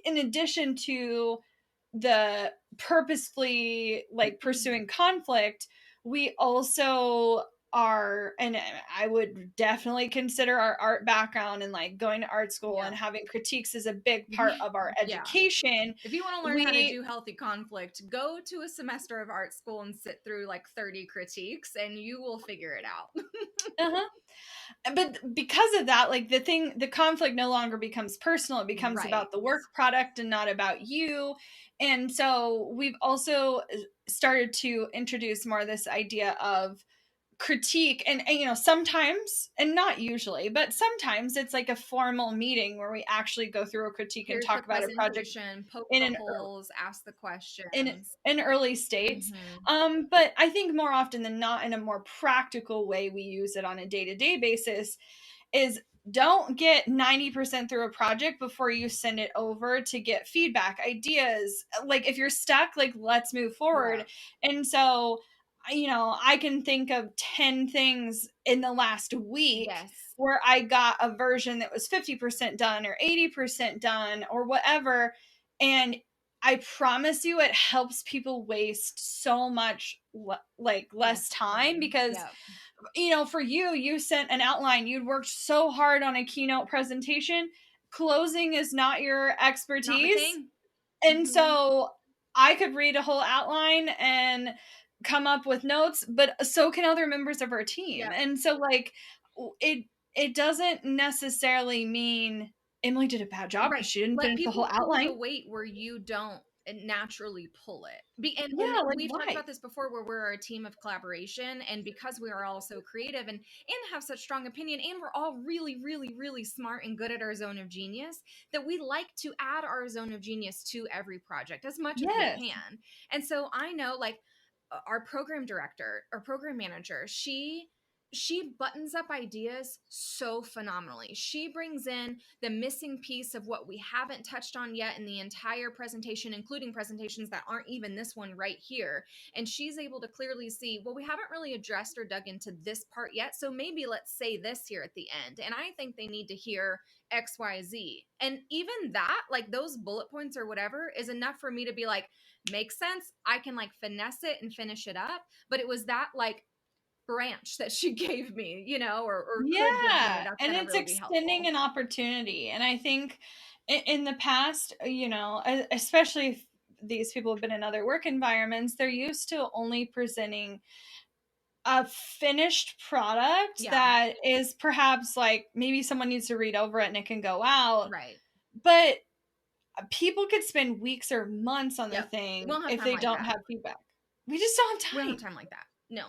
in addition to the purposefully like pursuing conflict, we also are, and I would definitely consider our art background and like going to art school and having critiques is a big part of our education. If you want to learn how to do healthy conflict, go to a semester of art school and sit through like 30 critiques and you will figure it out. But because of that, like the conflict no longer becomes personal. It becomes about the work product and not about you. And so we've also started to introduce more of this idea of critique, and you know, sometimes, and not usually, but sometimes it's like a formal meeting where we actually go through a critique and talk about a project, poke the holes, ask the questions in early states. But I think more often than not, in a more practical way we use it on a day-to-day basis, is don't get 90% through a project before you send it over to get feedback, ideas. Like if you're stuck, like let's move forward. And so, you know, I can think of 10 things in the last week where I got a version that was 50% done or 80% done or whatever. And I promise you it helps people waste so much less time, because you know, for you sent an outline, you'd worked so hard on a keynote presentation. Closing is not your expertise. And so I could read a whole outline and come up with notes, but so can other members of our team. And so like it doesn't necessarily mean Emylee did a bad job because she didn't finish the whole outline. The weight where you don't naturally pull it. And we've talked about this before, where we're a team of collaboration, and because we are all so creative and have such strong opinion, and we're all really, really, really smart and good at our zone of genius, that we like to add our zone of genius to every project as much as we can. And so I know, like, our program director or program manager, she buttons up ideas so phenomenally. She brings in the missing piece of what we haven't touched on yet in the entire presentation, including presentations that aren't even this one right here. And she's able to clearly see, well, we haven't really addressed or dug into this part yet, so maybe let's say this here at the end. And I think they need to hear XYZ. And even that, like those bullet points or whatever, is enough for me to be like, makes sense. I can like finesse it and finish it up. But it was that like branch that she gave me, you know, or could give me. And it's really extending an opportunity. And I think in the past, you know, especially if these people have been in other work environments, they're used to only presenting a finished product that is perhaps like maybe someone needs to read over it and it can go out. But people could spend weeks or months on the thing if they don't have feedback. We just don't have time. We don't have time like that. No.